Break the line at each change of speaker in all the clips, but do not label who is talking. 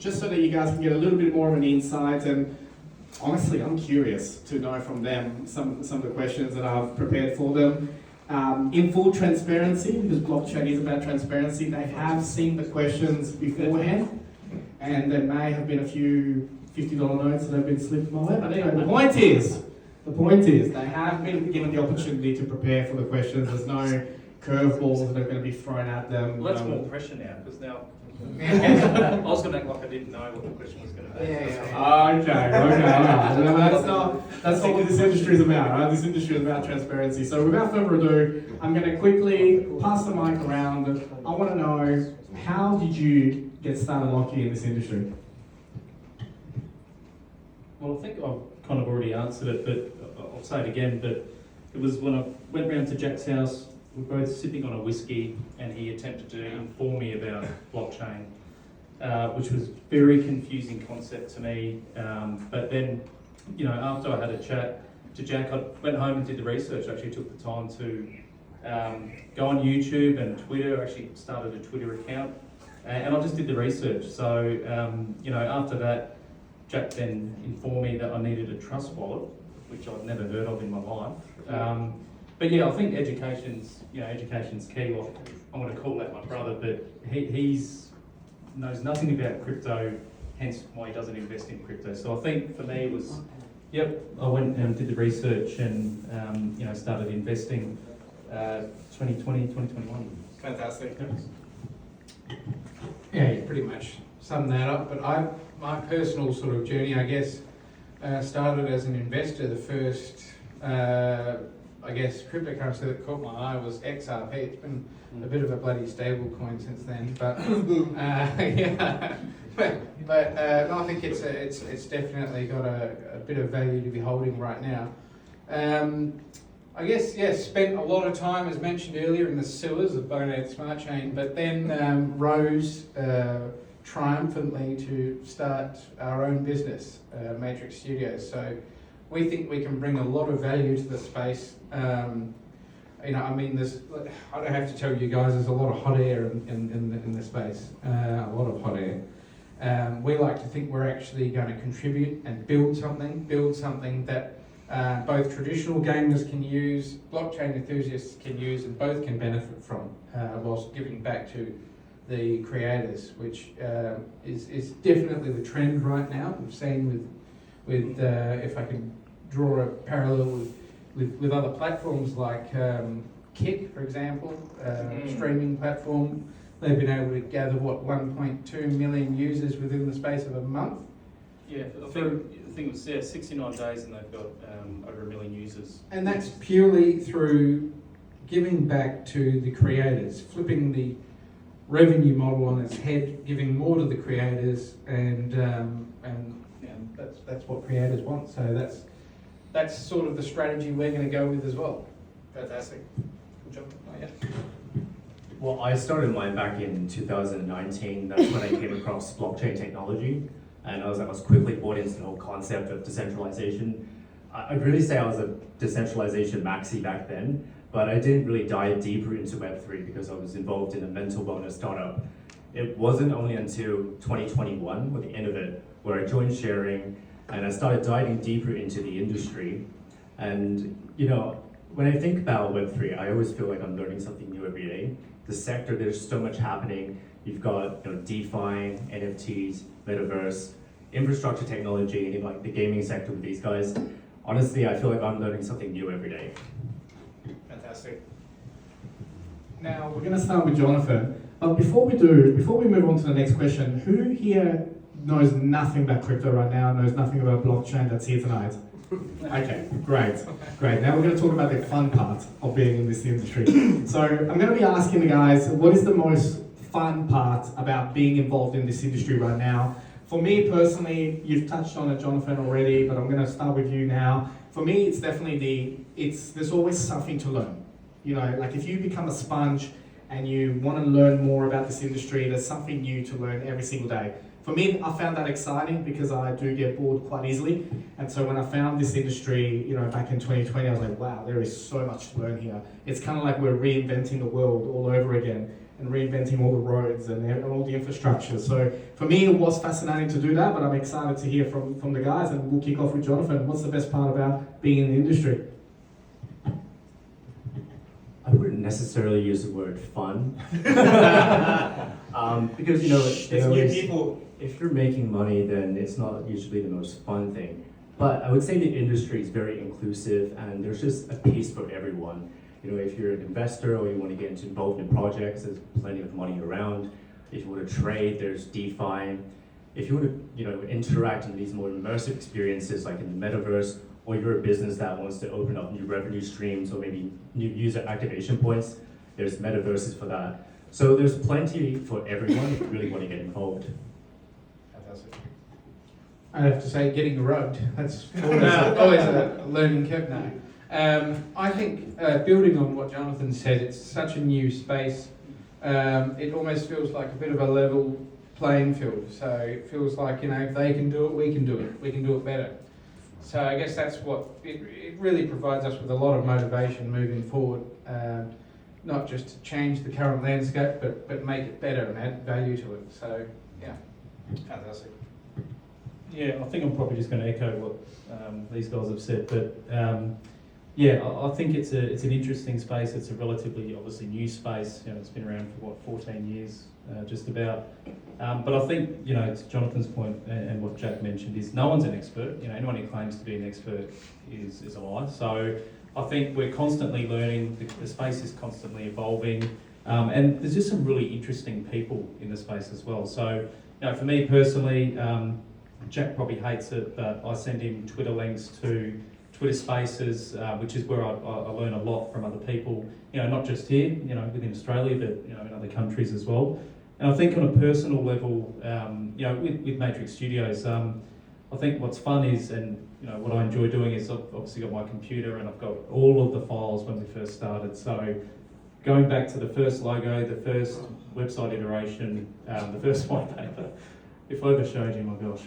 just so that you guys can get a little bit more of an insight. And honestly, I'm curious to know from them some of the questions that I've prepared for them. In full transparency, because blockchain is about transparency, they have seen the questions beforehand, and there may have been a few $50 notes that have been slipped my way. But anyway, the point is, they have been given the opportunity to prepare for the questions. There's no curveballs that are going to be thrown at them.
Well, that's more pressure now, because now I was going to act like I didn't know what the question was going to be.
Okay. Well, that's not what this industry is about, right? This industry is about transparency. So without further ado, I'm going to quickly pass the mic around. I want to know, how did you get started, Lockie, in this industry?
Well, I think I've kind of already answered it, but I'll say it again. But it was when I went round to Jack's house. We were both sipping on a whiskey, and he attempted to inform me about blockchain, which was a very confusing concept to me. But then, after I had a chat to Jack, I went home and did the research. I actually took the time to go on YouTube and Twitter. I actually started a Twitter account, and I just did the research. So, after that, Jack then informed me that I needed a trust wallet, which I'd never heard of in my life. But yeah, I think education's key. Well, I'm going to call that my brother, but he knows nothing about crypto, hence why he doesn't invest in crypto. So I think for me it was, I went and did the research and started investing 2020, 2021.
Fantastic.
Yeah, you pretty much summed that up. But my personal sort of journey, I guess, started as an investor. The first cryptocurrency that caught my eye was XRP. It's been a bit of a bloody stable coin since then, but no, I think it's definitely got a bit of value to be holding right now. Spent a lot of time, as mentioned earlier, in the sewers of Bonad Smart Chain, but then rose triumphantly to start our own business, Matrix Studios. So we think we can bring a lot of value to the space. I don't have to tell you guys, there's a lot of hot air in the space, a lot of hot air. We like to think we're actually going to contribute and build something that both traditional gamers can use, blockchain enthusiasts can use, and both can benefit from, whilst giving back to the creators, which is definitely the trend right now. We've seen with if I can draw a parallel with other platforms like Kick, for example, streaming platform. They've been able to gather 1.2 million users within the space of a month.
Yeah, I think it was 69 days, and they've got over 1 million users.
And that's purely through giving back to the creators, flipping the revenue model on its head, giving more to the creators, and that's what creators want. So that's sort of the strategy we're going to go with as well.
Fantastic. Good job. Oh, yeah.
Well, I started mine back in 2019. That's when I came across blockchain technology, and I was quickly bought into the whole concept of decentralization. I'd really say I was a decentralization maxi back then, but I didn't really dive deeper into Web3 because I was involved in a mental wellness startup. It wasn't only until 2021, at the end of it, where I joined sharing and I started diving deeper into the industry. And when I think about Web3, I always feel like I'm learning something new every day. The sector, there's so much happening. You've got DeFi, NFTs, metaverse, infrastructure technology, and even like the gaming sector with these guys. Honestly, I feel like I'm learning something new every day.
Fantastic. Now we're going to start with Jonathan. But before we move on to the next question, who here knows nothing about crypto right now, knows nothing about blockchain that's here tonight? Okay, great. Now we're going to talk about the fun part of being in this industry. So I'm going to be asking the guys, what is the most fun part about being involved in this industry right now? For me personally, you've touched on it, Jonathan, already, but I'm going to start with you now. For me, it's definitely there's always something to learn. Like if you become a sponge and you want to learn more about this industry, there's something new to learn every single day. For me, I found that exciting because I do get bored quite easily. And so when I found this industry, back in 2020, I was like, wow, there is so much to learn here. It's kind of like we're reinventing the world all over again. and reinventing all the roads and all the infrastructure. So for me, it was fascinating to do that, but I'm excited to hear from the guys, and we'll kick off with Jonathan. What's the best part about being in the industry?
I wouldn't necessarily use the word fun. Because, you know, they always, if you're making money, then it's not usually the most fun thing. But I would say the industry is very inclusive, and there's just a piece for everyone. You know, if you're an investor or you want to get involved in projects, there's plenty of money around. If you want to trade, there's DeFi. If you want to, you know, interact in these more immersive experiences like in the metaverse, or you're a business that wants to open up new revenue streams or maybe new user activation points, there's metaverses for that. So there's plenty for everyone if you really want to get involved.
Fantastic. I have to say, getting rugged, that's always a learning curve now. I think building on what Jonathan said, it's such a new space. It almost feels like a bit of a level playing field. So it feels like, you know, if they can do it, we can do it. We can do it better. So I guess that's what it really provides us with a lot of motivation moving forward. Not just to change the current landscape, but make it better and add value to it. So yeah, fantastic.
Yeah, I think I'm probably just going to echo what these guys have said, but yeah, I think it's an interesting space. It's a relatively, obviously, new space. You know, it's been around for 14 years, just about. But I think, you know, to Jonathan's point and what Jack mentioned is no one's an expert. You know, anyone who claims to be an expert is a lie. So I think we're constantly learning. The space is constantly evolving, and there's just some really interesting people in the space as well. So, you know, for me personally, Jack probably hates it, but I send him Twitter links to Twitter Spaces, which is where I learn a lot from other people, you know, not just here, you know, within Australia, but, you know, in other countries as well. And I think on a personal level, you know, with Matrix Studios, I think what's fun is, and, you know, what I enjoy doing is I've obviously got my computer and I've got all of the files when we first started. So going back to the first logo, the first website iteration, the first white paper, if I ever showed you, my gosh.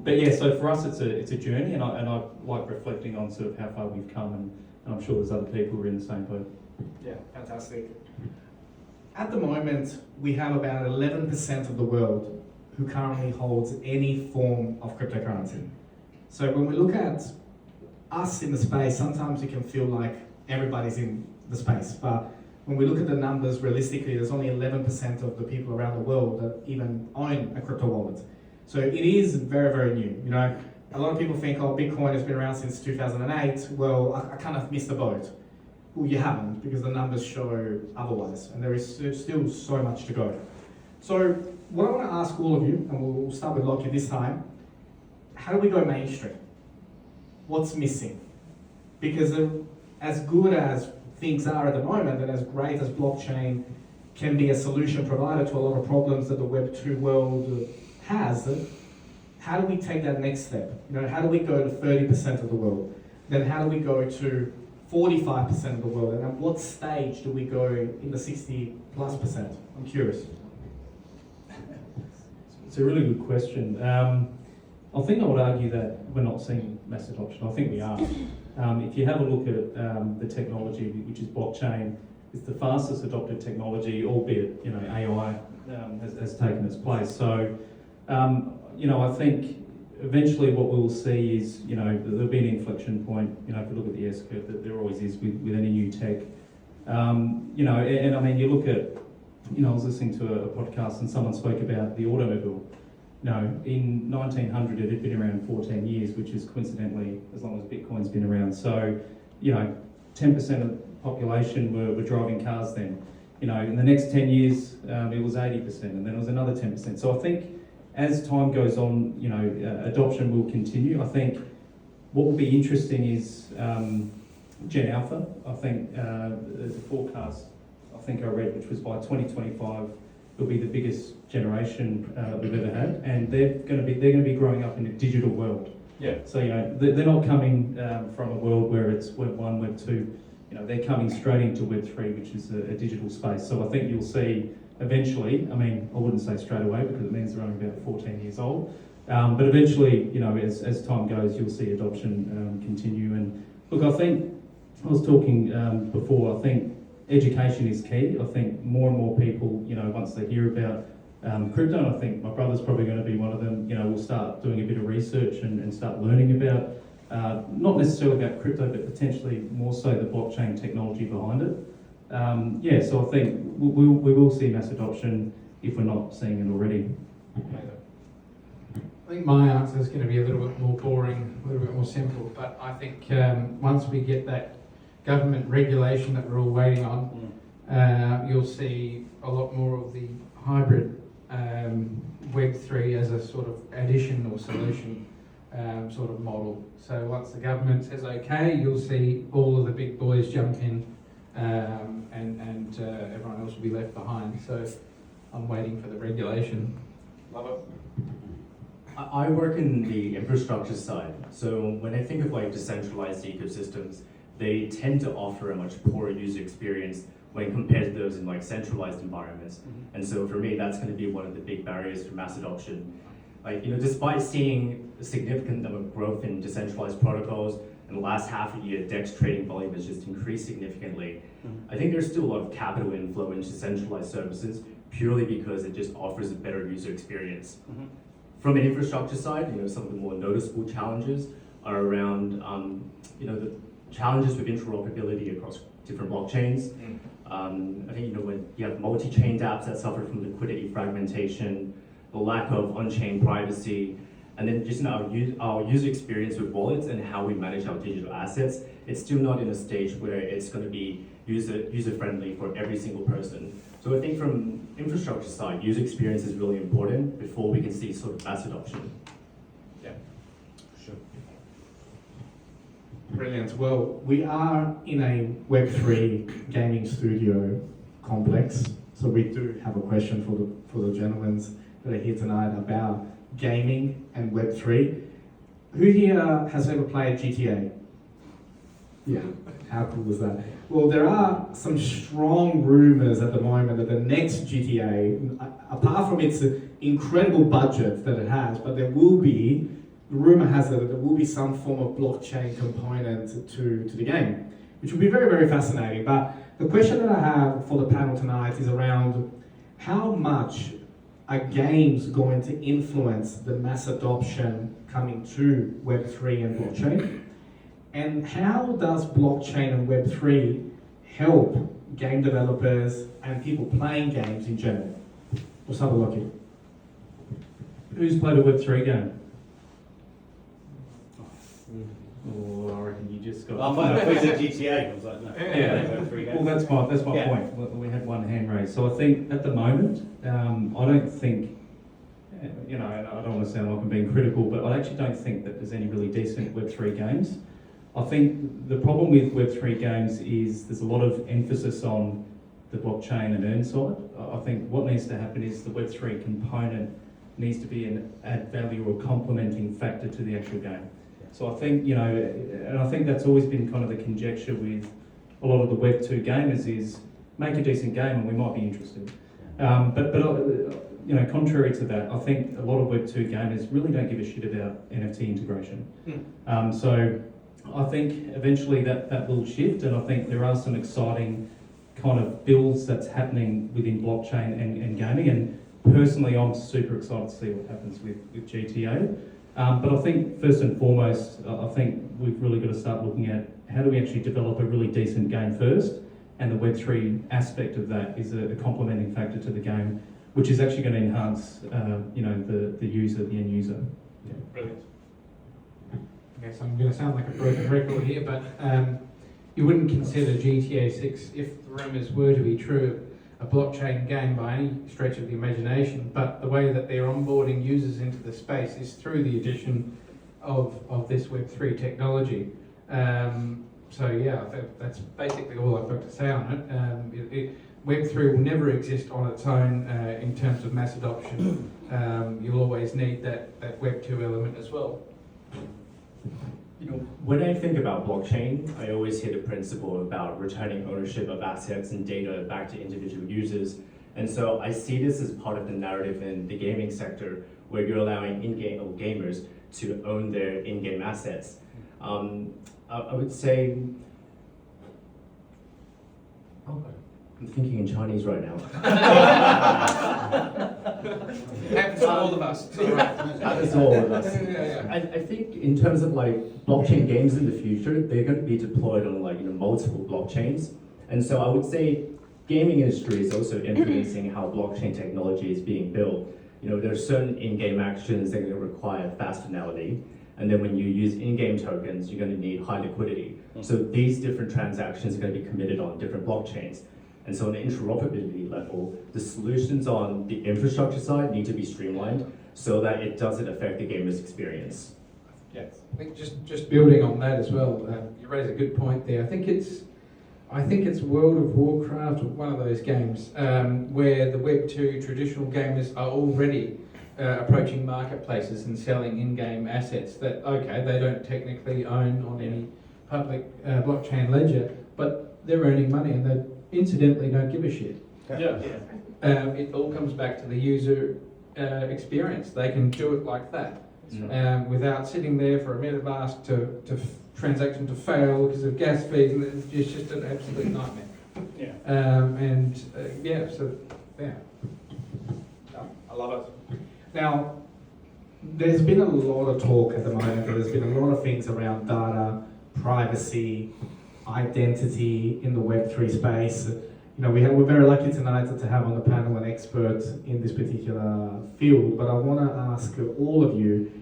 But yeah, so for us it's a journey, and I like reflecting on sort of how far we've come, and I'm sure there's other people who are in the same boat.
Yeah, fantastic. At the moment, we have about 11% of the world who currently holds any form of cryptocurrency. So when we look at us in the space, sometimes it can feel like everybody's in the space, but when we look at the numbers realistically, there's only 11% of the people around the world that even own a crypto wallet. So it is very, very new. You know, a lot of people think, oh, Bitcoin has been around since 2008. Well, I kind of missed the boat. Well, you haven't, because the numbers show otherwise, and there is still so much to go. So what I want to ask all of you, and we'll start with Lockie this time, how do we go mainstream? What's missing? Because as good as things are at the moment, and as great as blockchain can be a solution provider to a lot of problems that the Web2 world has, how do we take that next step? You know, how do we go to 30% of the world? Then how do we go to 45% of the world? And at what stage do we go in the 60+%? I'm curious.
It's a really good question. I think I would argue that we're not seeing mass adoption. I think we are. If you have a look at the technology, which is blockchain, it's the fastest adopted technology, albeit, you know, AI has taken its place. So, you know, I think eventually what we'll see is, you know, there'll be an inflection point. You know, if you look at the S-curve, that there always is with any new tech. You know, and I mean, you look at, you know, I was listening to a podcast and someone spoke about the automobile. No, in 1900 it had been around 14 years, which is coincidentally as long as Bitcoin's been around. So, you know, 10% of the population were driving cars then. You know, in the next 10 years it was 80%, and then it was another 10%. So I think as time goes on, you know, adoption will continue. I think what will be interesting is Gen Alpha. I think there's a forecast I think I read, which was by 2025 it'll be the biggest generation we've ever had, and they're going to be growing up in a digital world.
Yeah.
So, you know, they're not coming from a world where it's Web 1, Web 2. You know, they're coming straight into Web 3, which is a digital space. So I think you'll see eventually, I mean, I wouldn't say straight away because it means they're only about 14 years old, but eventually, you know, as time goes, you'll see adoption continue. And look, I think I was talking before. I think education is key. I think more and more people, once they hear about crypto, and I think my brother's probably going to be one of them, will start doing a bit of research and start learning about, not necessarily about crypto, but potentially more so the blockchain technology behind it. So I think we will see mass adoption if we're not seeing it already.
I think my answer is going to be a little bit more boring, a little bit more simple, but I think once we get that government regulation that we're all waiting on, you'll see a lot more of the hybrid Web3 as a sort of addition or solution sort of model. So once the government says okay, you'll see all of the big boys jump in and everyone else will be left behind. So I'm waiting for the regulation.
Love it.
I work in the infrastructure side, so when I think of like decentralized ecosystems, they tend to offer a much poorer user experience when compared to those in like centralized environments. And so for me, that's going to be one of the big barriers for mass adoption. Like, despite seeing a significant number of growth in decentralized protocols, in the last half a year, DEX trading volume has just increased significantly. I think there's still a lot of capital inflow into decentralized services purely because it just offers a better user experience. From an infrastructure side, some of the more noticeable challenges are around, the challenges with interoperability across different blockchains. I think, when you have multi-chain dApps that suffer from liquidity fragmentation, the lack of on-chain privacy, and then just our user experience with wallets and how we manage our digital assets, it's still not in a stage where it's going to be user-friendly for every single person. So I think from infrastructure side, user experience is really important before we can see sort of mass adoption.
Yeah, sure.
Brilliant. Well, we are in a Web3 gaming studio complex, so we do have a question for the gentlemen that are here tonight about gaming and Web3. Who here has ever played GTA? Yeah, how cool was that? Well, there are some strong rumours at the moment that the next GTA, apart from its incredible budget that it has, but there will be, the rumour has it that there will be some form of blockchain component to the game, which will be very, very fascinating. But the question that I have for the panel tonight is around how much are games going to influence the mass adoption coming to Web3 and blockchain? And how does blockchain and Web3 help game developers and people playing games in general? Let's have a look here.
Who's played a Web3 game? Oh, I reckon you just got...
I thought you said GTA. I was like, no.
Yeah. Well, that's my point. We had one hand raised. So I think at the moment, I don't think, and I don't want to sound like I'm being critical, but I actually don't think that there's any really decent Web3 games. I think the problem with Web3 games is there's a lot of emphasis on the blockchain and earn side. I think what needs to happen is the Web3 component needs to be an add value or complementing factor to the actual game. So I think, and I think that's always been kind of the conjecture with a lot of the Web2 gamers is make a decent game and we might be interested. But contrary to that, I think a lot of Web2 gamers really don't give a shit about NFT integration. So I think eventually that will shift, and I think there are some exciting kind of builds that's happening within blockchain and gaming, and personally I'm super excited to see what happens with GTA. But I think first and foremost, I think we've really got to start looking at how do we actually develop a really decent game first, and the Web3 aspect of that is a complementing factor to the game, which is actually going to enhance the user, the end user.
Yeah, brilliant.
Okay, so I'm going to sound like a broken record here, but you wouldn't consider GTA 6, if the rumours were to be true, a blockchain game by any stretch of the imagination, but the way that they're onboarding users into the space is through the addition of this Web3 technology. So yeah, that's basically all I've got to say on it. Web3 will never exist on its own in terms of mass adoption. You'll always need that Web2 element as well.
When I think about blockchain, I always hear the principle about returning ownership of assets and data back to individual users. And so I see this as part of the narrative in the gaming sector, where you're allowing gamers to own their in-game assets. I would say Oh, I'm thinking in Chinese right now.
Happens to all of us. It's all right.
Happens to all of us.
Yeah.
I think in terms of like blockchain games in the future, they're going to be deployed on like multiple blockchains, and so I would say gaming industry is also influencing how blockchain technology is being built. There are certain in-game actions that are going to require fast finality, and then when you use in-game tokens, you're going to need high liquidity. So these different transactions are going to be committed on different blockchains. And so on the interoperability level, the solutions on the infrastructure side need to be streamlined so that it doesn't affect the gamer's experience.
I think just building on that as well, you raise a good point there. I think it's World of Warcraft, or one of those games, where the Web2 traditional gamers are already approaching marketplaces and selling in-game assets that, okay, they don't technically own on any public blockchain ledger, but they're earning money and they incidentally don't give a shit.
Yeah.
It all comes back to the user experience. They can do it like that. Without sitting there for a metaverse transaction to fail because of gas fees, and it's just an absolute nightmare.
Yeah.
I love it.
Now, there's been a lot of talk at the moment. There's been a lot of things around data, privacy, identity in the Web3 space. We're very lucky tonight to have on the panel an expert in this particular field, but I want to ask all of you,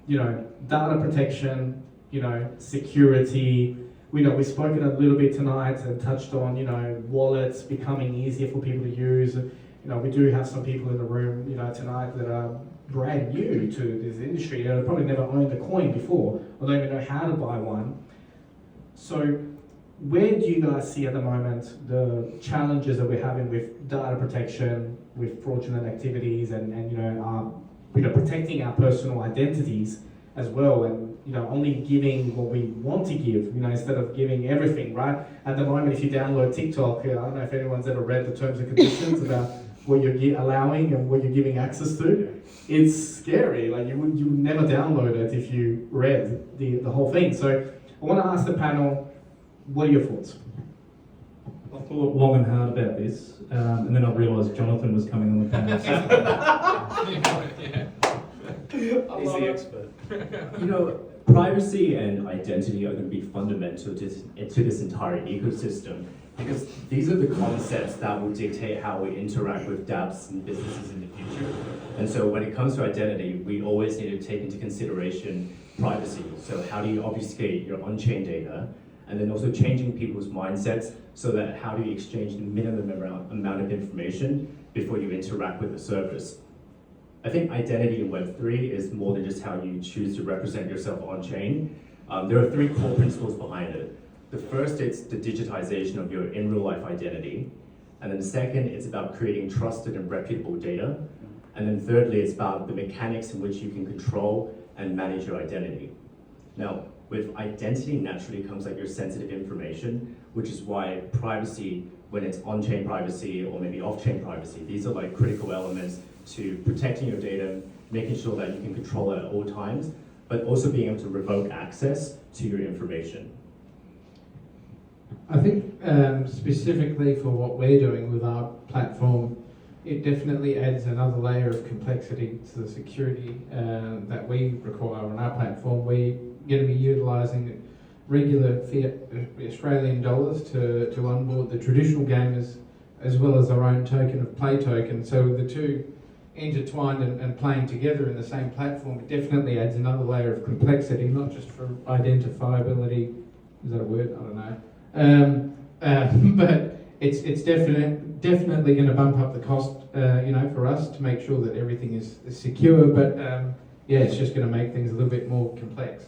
data protection, security. We've spoken a little bit tonight and touched on, wallets becoming easier for people to use. We do have some people in the room, tonight that are brand new to this industry. They probably never owned a coin before, or don't even know how to buy one. So where do you guys see at the moment the challenges that we're having with data protection, with fraudulent activities, and protecting our personal identities as well, and only giving what we want to give, instead of giving everything, right? At the moment, if you download TikTok, I don't know if anyone's ever read the terms and conditions about what you're allowing and what you're giving access to. It's scary. Like you would never download it if you read the whole thing. So I want to ask the panel, what are your thoughts?
I thought long and hard about this, and then I realised Jonathan was coming on the panel.
He's the expert.
Privacy and identity are going to be fundamental to this entire ecosystem, because these are the concepts that will dictate how we interact with dApps and businesses in the future. And so when it comes to identity, we always need to take into consideration privacy. So how do you obfuscate your on-chain data? And then also changing people's mindsets so that how do you exchange the minimum amount of information before you interact with the service. I think identity in Web3 is more than just how you choose to represent yourself on-chain. There are 3 core principles behind it. The first, it's the digitization of your in real life identity. And then the second, it's about creating trusted and reputable data. And then thirdly, it's about the mechanics in which you can control and manage your identity. Now, with identity naturally comes like your sensitive information, which is why privacy, when it's on-chain privacy or maybe off-chain privacy, these are like critical elements to protecting your data, making sure that you can control it at all times, but also being able to revoke access to your information.
I think specifically for what we're doing with our platform, it definitely adds another layer of complexity to the security that we require on our platform. We're going to be utilising regular fiat Australian dollars to onboard the traditional gamers, as well as our own token of play token. So the two intertwined and playing together in the same platform, it definitely adds another layer of complexity, not just for identifiability. Is that a word? I don't know. But it's definitely going to bump up the cost, for us to make sure that everything is secure. But yeah, it's just going to make things a little bit more complex.